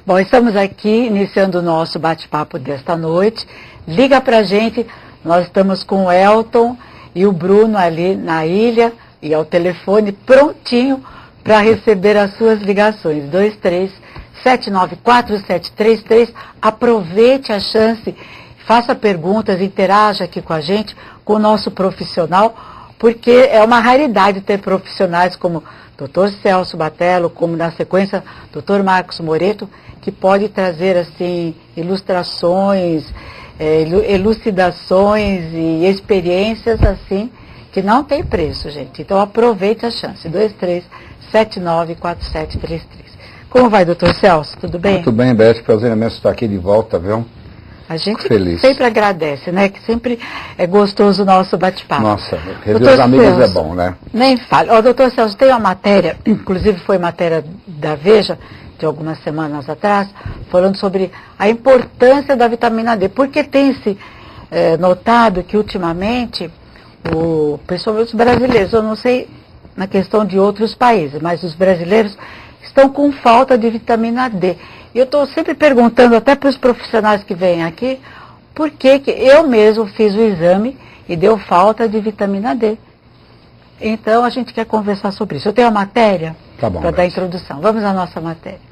Bom, estamos aqui iniciando o nosso bate-papo desta noite. Liga pra gente, nós estamos com o Elton e o Bruno ali na ilha e ao telefone prontinho para receber as suas ligações. 23794733. Aproveite a chance, faça perguntas, interaja aqui com a gente, com o nosso profissional, porque é uma raridade ter profissionais como Dr. Celso Batello, como na sequência Dr. Marcos Moreto, que pode trazer assim ilustrações, elucidações e experiências assim que não tem preço, gente. Então aproveite a chance. 23794733. Como vai, doutor Celso? Tudo bem? Muito bem, Beth. Prazer imenso estar aqui de volta, viu? A gente sempre agradece, né? Que sempre é gostoso o nosso bate-papo. Nossa, rever os amigos Celso, é bom, né? Nem fale. Ó, doutor Celso, tem uma matéria, inclusive foi matéria da Veja, de algumas semanas atrás, falando sobre a importância da vitamina D. Porque tem se notado que ultimamente, principalmente os brasileiros, eu não sei na questão de outros países, mas os brasileiros estão com falta de vitamina D. E eu estou sempre perguntando até para os profissionais que vêm aqui, por que eu mesmo fiz o exame e deu falta de vitamina D. Então a gente quer conversar sobre isso. Eu tenho a matéria para dar a introdução. Vamos à nossa matéria.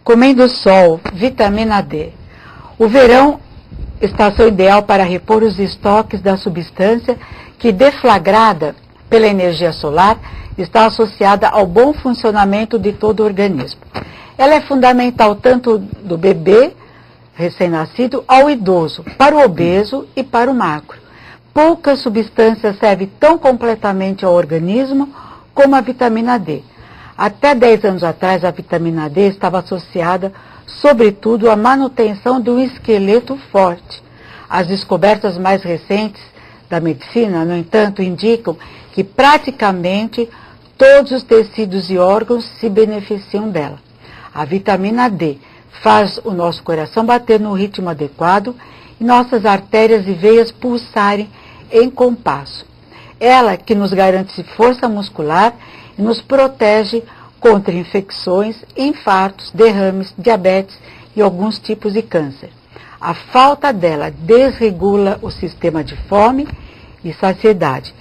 Comendo sol, vitamina D. O verão, estação ideal para repor os estoques da substância que, deflagrada pela energia solar, está associada ao bom funcionamento de todo o organismo. Ela é fundamental tanto do bebê recém-nascido ao idoso, para o obeso e para o magro. Poucas substâncias servem tão completamente ao organismo como a vitamina D. Até 10 anos atrás, a vitamina D estava associada, sobretudo, à manutenção de um esqueleto forte. As descobertas mais recentes da medicina, no entanto, indicam que praticamente todos os tecidos e órgãos se beneficiam dela. A vitamina D faz o nosso coração bater no ritmo adequado e nossas artérias e veias pulsarem em compasso. Ela que nos garante força muscular e nos protege contra infecções, infartos, derrames, diabetes e alguns tipos de câncer. A falta dela desregula o sistema de fome e saciedade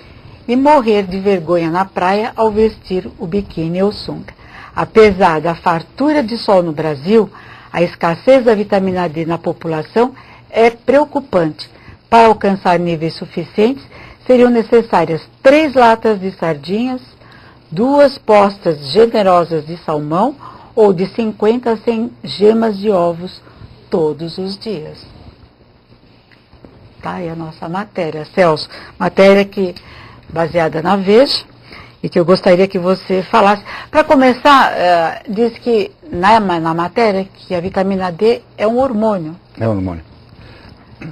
e morrer de vergonha na praia ao vestir o biquíni ou sunga. Apesar da fartura de sol no Brasil, a escassez da vitamina D na população é preocupante. Para alcançar níveis suficientes, seriam necessárias 3 latas de sardinhas, 2 postas generosas de salmão ou de 50 a 100 gemas de ovos todos os dias. Tá aí a nossa matéria, Celso. Matéria que, baseada na Veja, e que eu gostaria que você falasse. Para começar, diz que na matéria que a vitamina D é um hormônio. É um hormônio.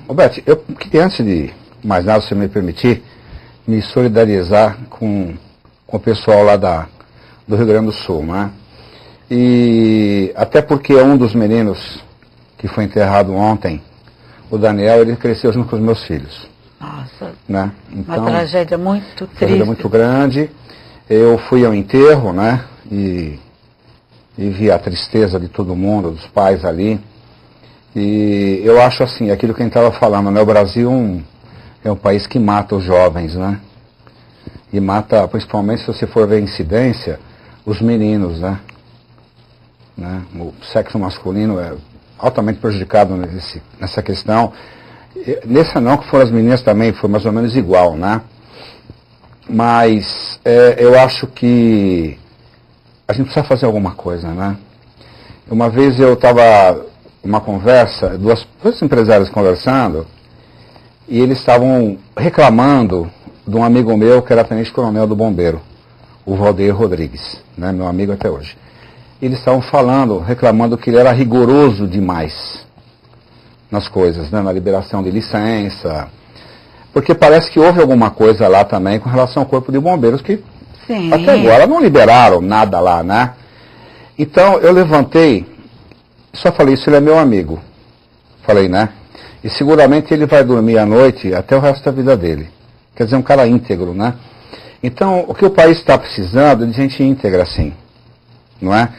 Roberto, eu queria, antes de mais nada, se me permitir, me solidarizar com o pessoal lá do Rio Grande do Sul, né? E até porque um dos meninos que foi enterrado ontem, o Daniel, ele cresceu junto com os meus filhos. Nossa, né? Então, uma tragédia muito triste. Uma tragédia muito grande. Eu fui ao enterro, né? E vi a tristeza de todo mundo, dos pais ali. E eu acho assim, aquilo que a gente estava falando, né? O Brasil é um país que mata os jovens, né? E mata, principalmente se você for ver a incidência, os meninos, né? O sexo masculino é altamente prejudicado nessa questão. Nessa não, que foram as meninas também, foi mais ou menos igual, né? Mas eu acho que a gente precisa fazer alguma coisa, né? Uma vez eu estava numa conversa, dois empresários conversando, e eles estavam reclamando de um amigo meu que era tenente-coronel do Bombeiro, o Valdeir Rodrigues, né, meu amigo até hoje. Eles estavam reclamando que ele era rigoroso demais nas coisas, né, na liberação de licença, porque parece que houve alguma coisa lá também com relação ao Corpo de Bombeiros que Sim. Até agora não liberaram nada lá, né? Então, eu levantei, só falei, isso ele é meu amigo. Falei, né? E seguramente ele vai dormir à noite até o resto da vida dele. Quer dizer, um cara íntegro, né? Então, o que o país está precisando é de gente íntegra, assim. Não é?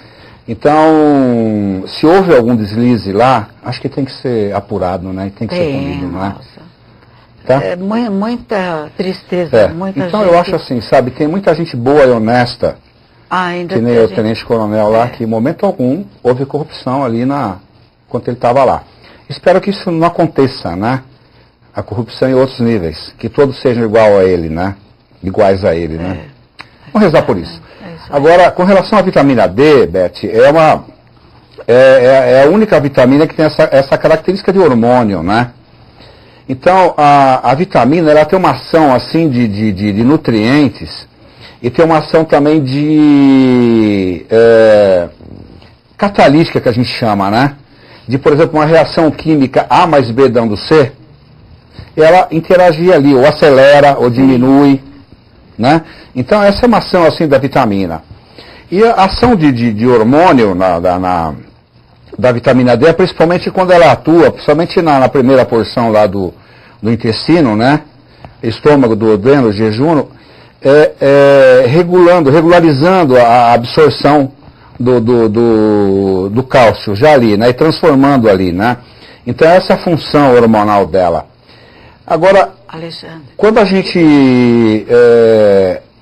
Então, se houve algum deslize lá, acho que tem que ser apurado, né? Tem que ser punido, não é? Nossa. Tá? É muita tristeza, muita então gente... eu acho assim, sabe, tem muita gente boa e honesta, ainda que nem o tenente-coronel lá, que em momento algum houve corrupção ali enquanto ele estava lá. Espero que isso não aconteça, né? A corrupção em outros níveis, que todos sejam igual a ele, né? Iguais a ele, né? Vamos rezar por isso. Agora, com relação à vitamina D, Beth, é a única vitamina que tem essa característica de hormônio, né? Então, a vitamina, ela tem uma ação, assim, de nutrientes, e tem uma ação também de catalítica, que a gente chama, né? De, por exemplo, uma reação química A mais B dando C, ela interagir ali, ou acelera, ou diminui, né? Então, essa é uma ação, assim, da vitamina. E a ação de hormônio da vitamina D, principalmente quando ela atua, principalmente na primeira porção lá do intestino, né? Estômago, duodeno, jejum, regularizando a absorção do cálcio já ali, né? E transformando ali, né? Então essa é a função hormonal dela. Agora, Alexandre, quando a gente...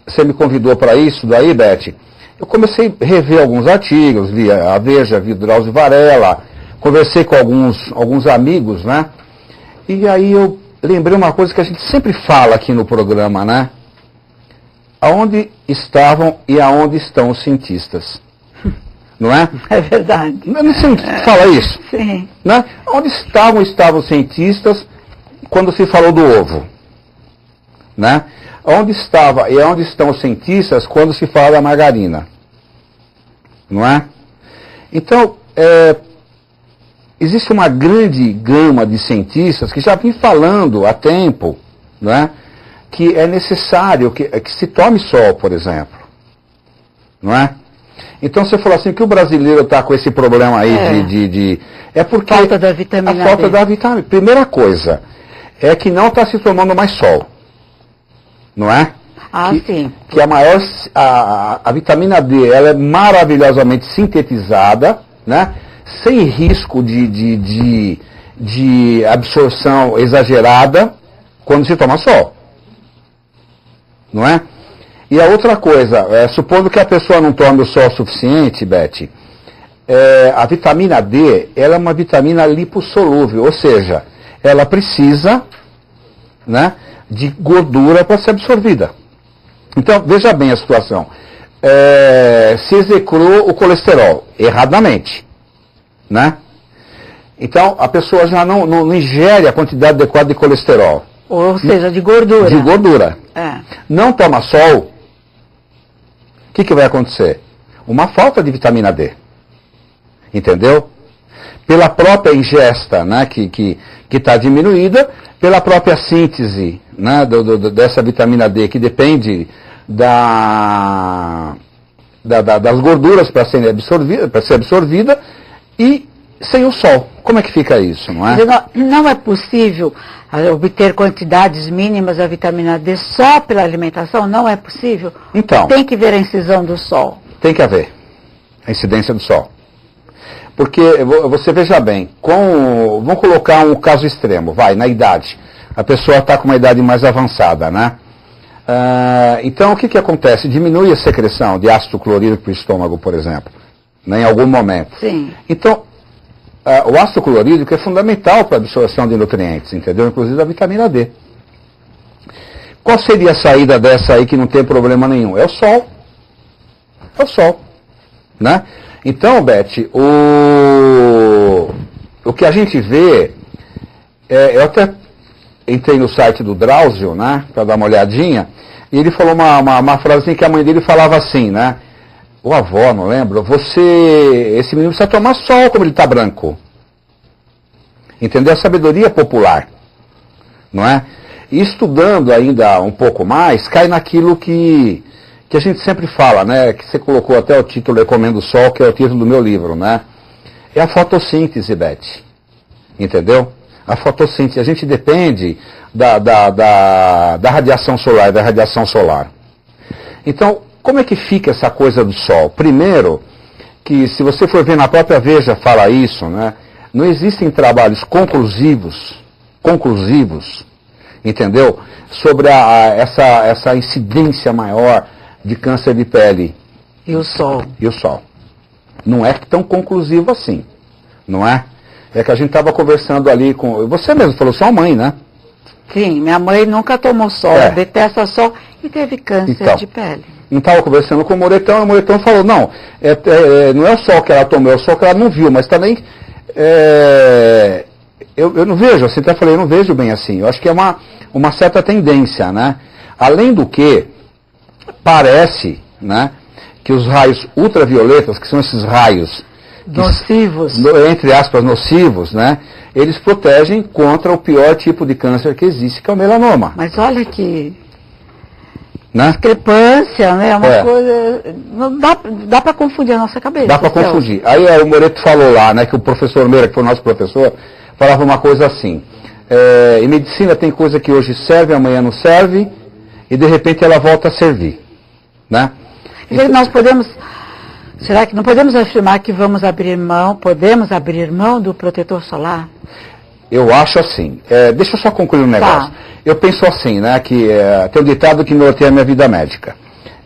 você me convidou para isso daí, Beth, eu comecei a rever alguns artigos, vi a Veja, vi Drauzio Varela, conversei com alguns amigos, né? E aí eu lembrei uma coisa que a gente sempre fala aqui no programa, né? Aonde estavam e aonde estão os cientistas? Não é? é verdade. Não sei se fala isso. Sim. Né? Onde estavam os cientistas quando se falou do ovo? Né? Onde estava e onde estão os cientistas quando se fala da margarina? Não é? Então, existe uma grande gama de cientistas que já vem falando há tempo, não é? Que é necessário que se tome sol, por exemplo. Não é? Então você falou assim que o brasileiro está com esse problema aí é porque falta da vitamina a falta D. da vitamina. Primeira coisa é que não está se tomando mais sol. Não é? Sim. Que a vitamina D, ela é maravilhosamente sintetizada, né? Sem risco de absorção exagerada quando se toma sol. Não é? E a outra coisa, supondo que a pessoa não tome o sol suficiente, Beth, a vitamina D, ela é uma vitamina lipossolúvel, ou seja, ela precisa, né, de gordura para ser absorvida. Então, veja bem a situação. Se execrou o colesterol, erradamente, né? Então, a pessoa já não ingere a quantidade adequada de colesterol. Ou seja, de gordura. De gordura. Não toma sol, o que vai acontecer? Uma falta de vitamina D. Entendeu? Pela própria ingesta, né, que está diminuída, pela própria síntese, né, dessa vitamina D, que depende das gorduras para ser absorvida, e sem o sol. Como é que fica isso, não é? Não é possível obter quantidades mínimas da vitamina D só pela alimentação? Não é possível? Então, tem que ver a incisão do sol. Tem que haver a incidência do sol. Porque, você veja bem, vamos colocar um caso extremo, na idade. A pessoa está com uma idade mais avançada, né? Então, o que acontece? Diminui a secreção de ácido clorídrico para o estômago, por exemplo, né, em algum momento. Sim. Então, o ácido clorídrico é fundamental para a absorção de nutrientes, entendeu? Inclusive da vitamina D. Qual seria a saída dessa aí que não tem problema nenhum? É o sol. É o sol. Né? Então, Beth, o que a gente vê, eu até entrei no site do Drauzio, né, para dar uma olhadinha, e ele falou uma frase assim que a mãe dele falava assim, né? O avó, não lembro, esse menino precisa tomar sol como ele está branco. Entendeu? A sabedoria popular. Não é? E estudando ainda um pouco mais, cai naquilo que que a gente sempre fala, né, que você colocou até o título Recomendo o Sol, que é o título do meu livro, né? É a fotossíntese, Beth. Entendeu? A fotossíntese. A gente depende da radiação solar, da radiação solar. Então, como é que fica essa coisa do Sol? Primeiro, que se você for ver na própria Veja fala isso, né? Não existem trabalhos conclusivos, entendeu? Sobre essa incidência maior de câncer de pele. E o Sol? E o Sol. Não é tão conclusivo assim, não é? É que a gente estava conversando ali com... Você mesmo falou, sua mãe, né? Sim, minha mãe nunca tomou sol, detesta sol e teve câncer de pele. Não estava conversando com o Moretão, e o Moretão falou, não, não é o sol que ela tomou, é o sol que ela não viu, mas também eu não vejo, assim, até falei, eu não vejo bem assim. Eu acho que é uma certa tendência, né? Além do que, parece, né, que os raios ultravioletas, que são esses raios nocivos, entre aspas, nocivos, né? Eles protegem contra o pior tipo de câncer que existe, que é o melanoma. Mas olha que né? Discrepância, né? Uma coisa. Não dá para confundir a nossa cabeça. Dá para confundir. Aí o Moreto falou lá, né, que o professor Meira, que foi o nosso professor, falava uma coisa assim. Em medicina tem coisa que hoje serve, amanhã não serve, e de repente ela volta a servir. Né? Nós podemos. Será que não podemos afirmar que podemos abrir mão do protetor solar? Eu acho assim. Deixa eu só concluir um negócio. Tá. Eu penso assim, né, que tem um ditado que norteia a minha vida médica,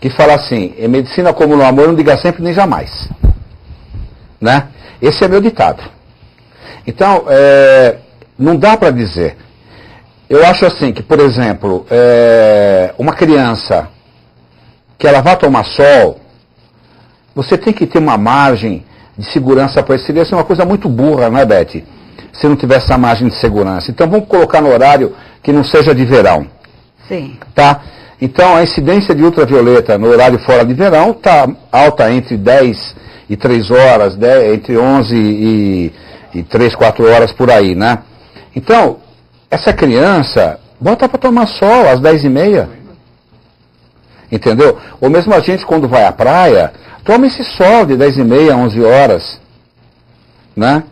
que fala assim, em medicina como no amor, não diga sempre nem jamais. Né? Esse é meu ditado. Então, não dá para dizer. Eu acho assim que, por exemplo, uma criança que ela vai tomar sol, você tem que ter uma margem de segurança para isso. Seria uma coisa muito burra, não é, Beth? Se não tivesse essa margem de segurança. Então vamos colocar no horário que não seja de verão. Sim. Tá? Então a incidência de ultravioleta no horário fora de verão está alta entre 10 e 3 horas, entre 11 e 3, 4 horas por aí, né? Então, essa criança, bota para tomar sol às 10h30. Entendeu? Ou mesmo a gente quando vai à praia, toma esse sol de 10h30, 11 horas. Né?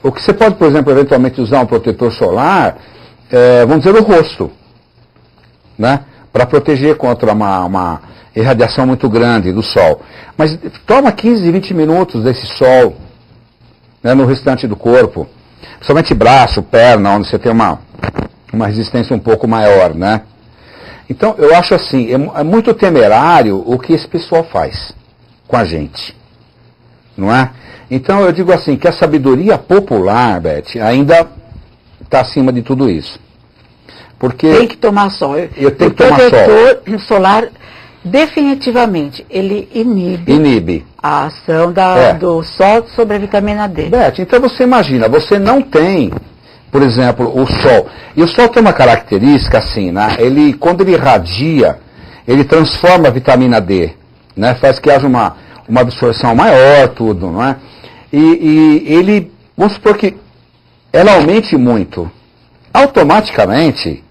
O que você pode, por exemplo, eventualmente usar um protetor solar, vamos dizer, o rosto. Né? Para proteger contra uma irradiação muito grande do sol. Mas toma 15, 20 minutos desse sol, né, no restante do corpo. Principalmente braço, perna, onde você tem uma resistência um pouco maior, né? Então, eu acho assim, é muito temerário o que esse pessoal faz com a gente. Não é? Então, eu digo assim, que a sabedoria popular, Beth, ainda está acima de tudo isso. Porque tem que tomar sol. Eu tenho que tomar sol. O protetor solar, definitivamente, ele inibe a ação do sol sobre a vitamina D. Beth, então você imagina, você não tem, por exemplo, o sol. E o sol tem uma característica assim, né? Quando ele irradia, ele transforma a vitamina D, né? Faz que haja uma absorção maior, tudo, não é? E ele, vamos supor que ela aumente muito. Automaticamente,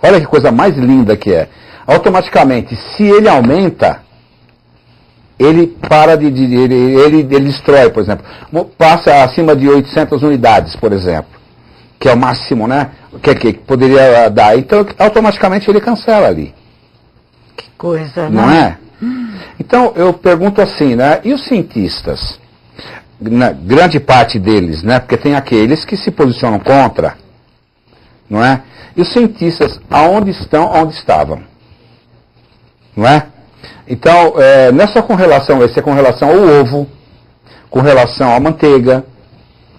olha que coisa mais linda que é. Automaticamente, se ele aumenta, ele para ele destrói, por exemplo. Passa acima de 800 unidades, por exemplo. Que é o máximo, né? Que poderia dar. Então, automaticamente ele cancela ali. Que coisa, não é? Então, eu pergunto assim, né? E os cientistas? Grande parte deles, né? Porque tem aqueles que se posicionam contra, não é? E os cientistas, aonde estão, onde estavam? Não é? Então, não é só com relação a isso, é com relação ao ovo, com relação à manteiga,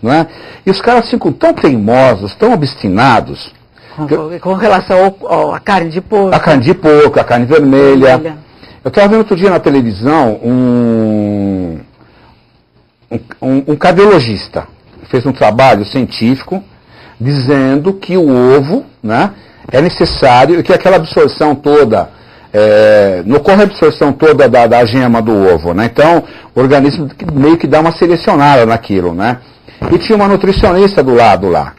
não é? E os caras ficam tão teimosos, tão obstinados. Com relação à carne de porco. A carne de porco, a carne vermelha. Eu estava vendo outro dia na televisão um cardiologista. Fez um trabalho científico dizendo que o ovo, né, é necessário, que aquela absorção toda, não ocorre a absorção toda da gema do ovo, né? Então, o organismo meio que dá uma selecionada naquilo, né? E tinha uma nutricionista do lado lá,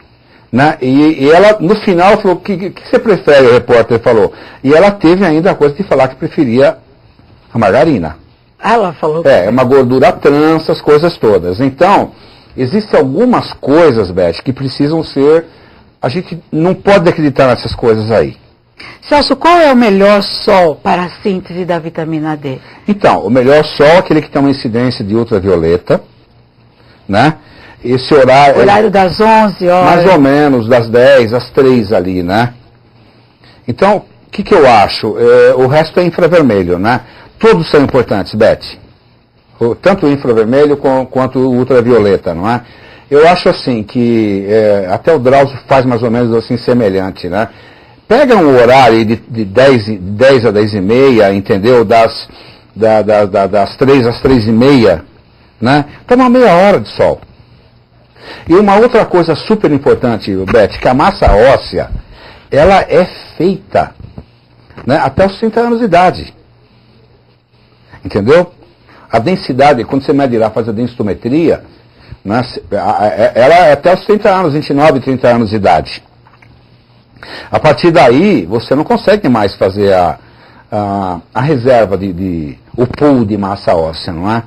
né? E ela, no final, falou, o que você prefere, o repórter falou. E ela teve ainda a coisa de falar que preferia A margarina. Ela falou que... É uma gordura trans, essas coisas todas. Então, existem algumas coisas, Beth, que precisam ser... A gente não pode acreditar nessas coisas aí. Celso, qual é o melhor sol para a síntese da vitamina D? Então, o melhor sol é aquele que tem uma incidência de ultravioleta, né? Esse horário... Horário das 11 horas. Mais ou menos, das 10 às 3 ali, né? Então, o que eu acho? O resto é infravermelho, né? Todos são importantes, Beth. Tanto o infravermelho quanto o ultravioleta, não é? Eu acho assim que até o Drauzio faz mais ou menos assim semelhante, né? Pega um horário de 10 a 10 e meia, entendeu? Das 3 às 3 e meia, né? Toma meia hora de sol. E uma outra coisa super importante, Beth, que a massa óssea, ela é feita, né, até os 30 anos de idade. Entendeu? A densidade, quando você mede lá, faz a densitometria, né, ela é até os 30 anos, 29, 30 anos de idade. A partir daí, você não consegue mais fazer a reserva o pool de massa óssea, não é?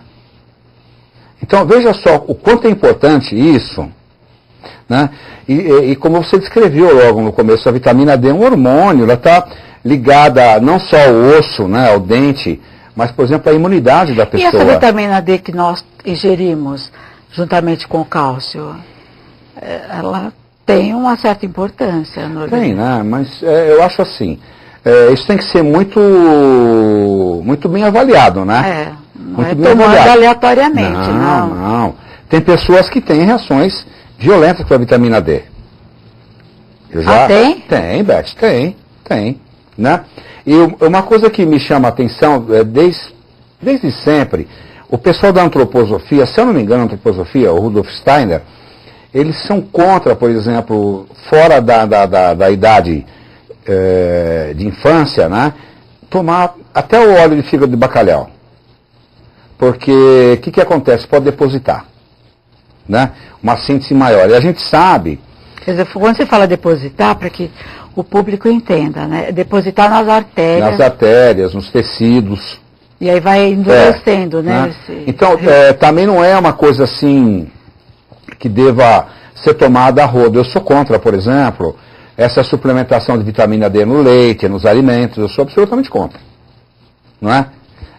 Então, veja só o quanto é importante isso, né? E como você descreveu logo no começo, a vitamina D é um hormônio, ela está ligada não só ao osso, né, ao dente, mas, por exemplo, à imunidade da pessoa. E essa vitamina D que nós ingerimos, juntamente com o cálcio, ela tem uma certa importância no organismo. Tem, né? Mas eu acho assim, isso tem que ser muito bem avaliado, né? Não é tomando aleatoriamente, não. Não. Tem pessoas que têm reações violentas com a vitamina D. Tem? Tem, Beth, tem. Né? E uma coisa que me chama a atenção, desde sempre, o pessoal da antroposofia, se eu não me engano, a antroposofia, o Rudolf Steiner, eles são contra, por exemplo, fora da idade de infância, né, tomar até o óleo de fígado de bacalhau. Porque o que acontece? Pode depositar, né, uma síntese maior. E a gente sabe... Quer dizer, quando você fala depositar, para que o público entenda, né, depositar nas artérias. Nas artérias, nos tecidos. E aí vai endurecendo, né? Então, também não é uma coisa assim que deva ser tomada a rodo. Eu sou contra, por exemplo, essa suplementação de vitamina D no leite, nos alimentos. Eu sou absolutamente contra. Não é?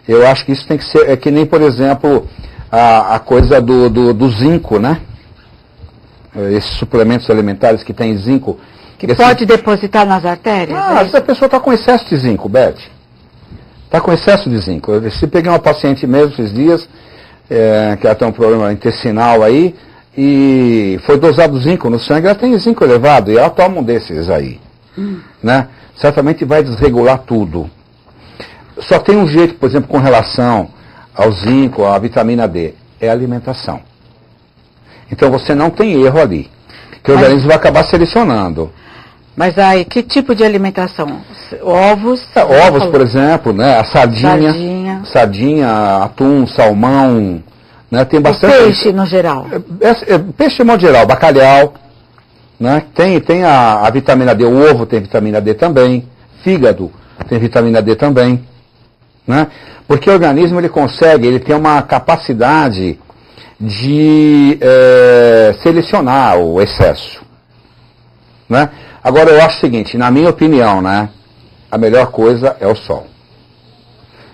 Eu acho que isso tem que ser, que nem, por exemplo, a coisa do zinco, né? Esses suplementos alimentares que tem zinco. Que pode depositar nas artérias? Se a pessoa está com excesso de zinco, Beth. Está com excesso de zinco. Se pegar uma paciente mesmo esses dias, que ela tem um problema intestinal aí, e foi dosado zinco no sangue, ela tem zinco elevado, e ela toma um desses aí. Né? Certamente vai desregular tudo. Só tem um jeito, por exemplo, com relação ao zinco, à vitamina D, é a alimentação. Então você não tem erro ali, que o organismo vai acabar selecionando. Mas aí, que tipo de alimentação? Ovos? Ovos, por exemplo, né? A sardinha, atum, salmão, né? Tem bastante. O peixe no geral. Peixe no geral, bacalhau, né? Tem a vitamina D, o ovo tem vitamina D também, fígado tem vitamina D também, né? Porque o organismo ele tem uma capacidade de selecionar o excesso, né? Agora, eu acho o seguinte, na minha opinião, né, a melhor coisa é o sol.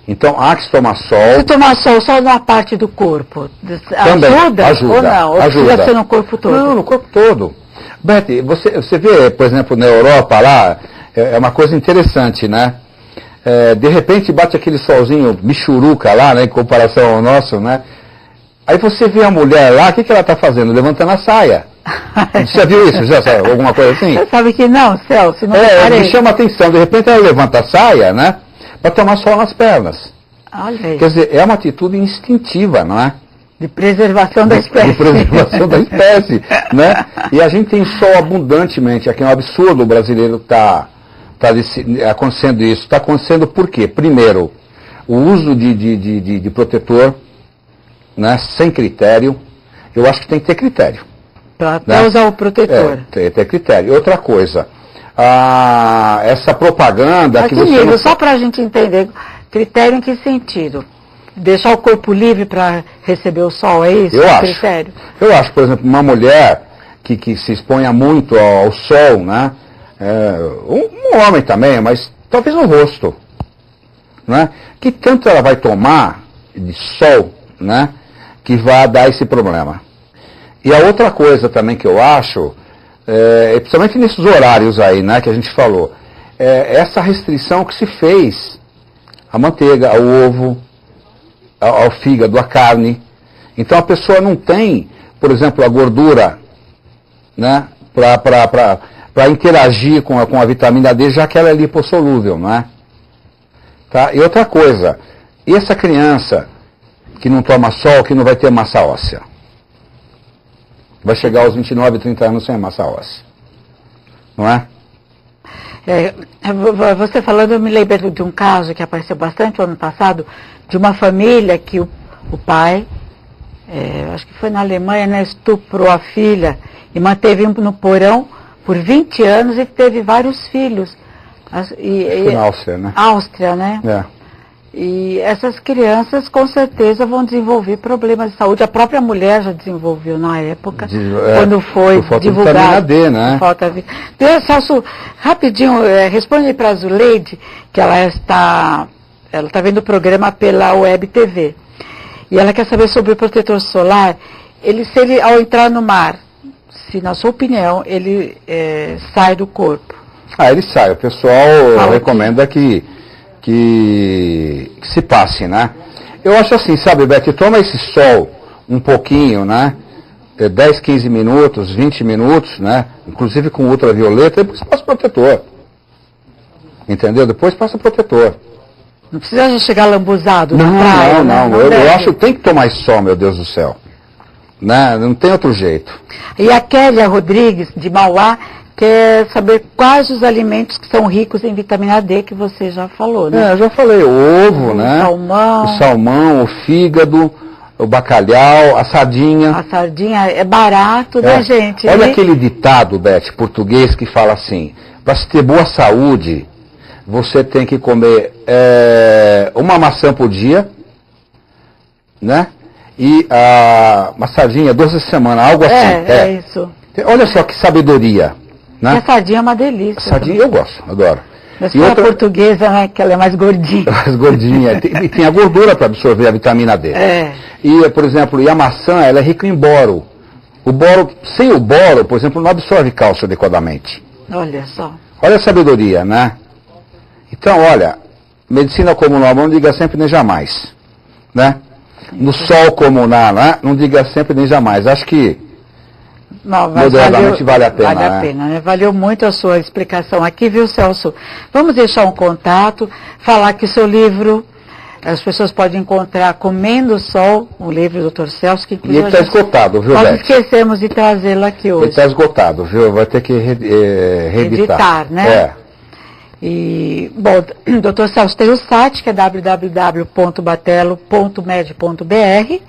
Então, há que se tomar sol... Se tomar sol só na parte do corpo, também, ajuda ou não? Ou precisa ser no corpo todo? Não, no corpo todo. Beth, você vê, por exemplo, na Europa lá, é uma coisa interessante, né? De repente bate aquele solzinho michuruca lá, né, em comparação ao nosso, né? Aí você vê a mulher lá, o que ela está fazendo? Levantando a saia. Você já viu isso? Já sabe, alguma coisa assim? Você sabe que não, Celso, não me chama a atenção. De repente ela levanta a saia, né? Para tomar sol nas pernas. Olha aí. Quer dizer, é uma atitude instintiva, não é? De preservação da espécie. De preservação da espécie, né? E a gente tem sol abundantemente. Aqui é um absurdo o brasileiro tá acontecendo isso. Está acontecendo por quê? Primeiro, o uso de protetor, né? Sem critério. Eu acho que tem que ter critério. Para usar o protetor. Tem que ter critério. Outra coisa, essa propaganda... Só para a gente entender, Critério em que sentido? Deixar o corpo livre para receber o sol, é isso? Eu acho. Critério? Eu acho, por exemplo, uma mulher que se exponha muito ao sol, né? Um homem também, mas talvez no rosto, né? Que tanto ela vai tomar de sol, né? Que vai dar esse problema. E a outra coisa também que eu acho, principalmente nesses horários aí, né? Que a gente falou, essa restrição que se fez à manteiga, ao ovo, ao fígado, à carne. Então a pessoa não tem, por exemplo, a gordura, né, para interagir com a vitamina D, já que ela é lipossolúvel, não é? Tá? E outra coisa, e essa criança que não toma sol, que não vai ter massa óssea? Vai chegar aos 29, 30 anos sem massa óssea. Não é? Você falando, eu me lembro de um caso que apareceu bastante no ano passado, de uma família que o pai, acho que foi na Alemanha, né, estuprou a filha e manteve no porão por 20 anos e teve vários filhos. Foi na Áustria, né? Áustria, né? E essas crianças com certeza vão desenvolver problemas de saúde. A própria mulher já desenvolveu na época, quando foi divulgado. Vitamina D, né? Celso, rapidinho, responde para a Zuleide, que ela está vendo o programa pela Web TV. E ela quer saber sobre o protetor solar. Se ele, ao entrar no mar, se na sua opinião, ele sai do corpo. Ele sai. O pessoal recomenda que se passe, né? Eu acho assim, sabe, Beth, toma esse sol um pouquinho, né? 10, 15 minutos, 20 minutos, né? Inclusive com ultravioleta, depois passa o protetor. Entendeu? Depois passa o protetor. Não precisa chegar lambuzado na praia, não. Eu acho que tem que tomar esse sol, meu Deus do céu. Né? Não tem outro jeito. E a Kélia Rodrigues, de Mauá, quer saber quais os alimentos que são ricos em vitamina D, que você já falou, né? Eu já falei, o ovo, né? O salmão, o fígado, o bacalhau, a sardinha. A sardinha é barato, né, gente? Olha aquele ditado, Beth, português, que fala assim, para se ter boa saúde, você tem que comer uma maçã por dia, né? E uma sardinha 12 semanas, algo assim. Isso. Olha só que sabedoria. Né? E a sardinha é uma delícia. A sardinha eu gosto, adoro. Mas e outra portuguesa, né, que ela é mais gordinha. Mais gordinha. E tem a gordura para absorver a vitamina D. E, por exemplo, a maçã, ela é rica em boro. O boro, sem o boro, por exemplo, não absorve cálcio adequadamente. Olha só. Olha a sabedoria, né? Então, olha, medicina como nós, não diga sempre nem jamais. Né? No sol como né? Não diga sempre nem jamais. Acho que moderadamente vale a pena. Vale a pena, né? Valeu muito a sua explicação aqui, viu, Celso? Vamos deixar um contato, falar que seu livro, as pessoas podem encontrar Comendo o Sol, o livro do Dr. Celso, que inclusive... E ele está esgotado, viu, Beth? Nós esquecemos de trazê-lo aqui hoje. Ele está esgotado, viu? Vai ter que reeditar. Né? E, bom, Dr. Celso tem o site, que é www.batelo.med.br,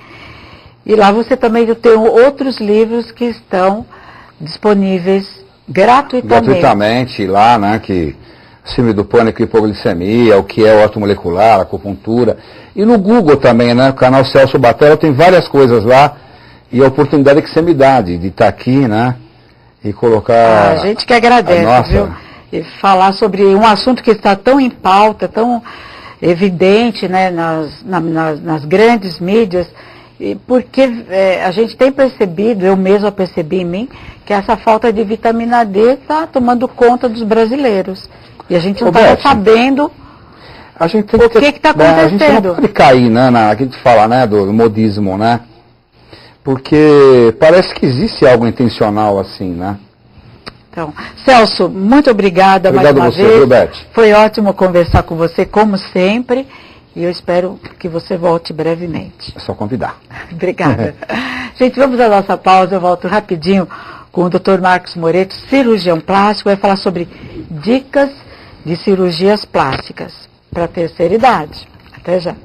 e lá você também tem outros livros que estão disponíveis gratuitamente. Gratuitamente lá, né, que síndrome do pânico e hipoglicemia, o que é o ortomolecular, acupuntura. E no Google também, né, o canal Celso Batelo tem várias coisas lá, e a oportunidade que você me dá de estar aqui, né, e colocar... A gente que agradece, viu? E falar sobre um assunto que está tão em pauta, tão evidente, né, nas grandes mídias, porque a gente tem percebido, eu mesma percebi em mim, que essa falta de vitamina D está tomando conta dos brasileiros. E a gente não está sabendo o que está acontecendo. A gente não pode cair, né, a gente fala, né, do modismo, né? Porque parece que existe algo intencional assim, né? Então, Celso, muito obrigada mais uma vez. Obrigado a você, Beth. Foi ótimo conversar com você, como sempre. E eu espero que você volte brevemente. É só convidar. Obrigada. Gente, vamos à nossa pausa. Eu volto rapidinho com o Dr. Marcos Moreto, cirurgião plástico. Vai falar sobre dicas de cirurgias plásticas para a terceira idade. Até já.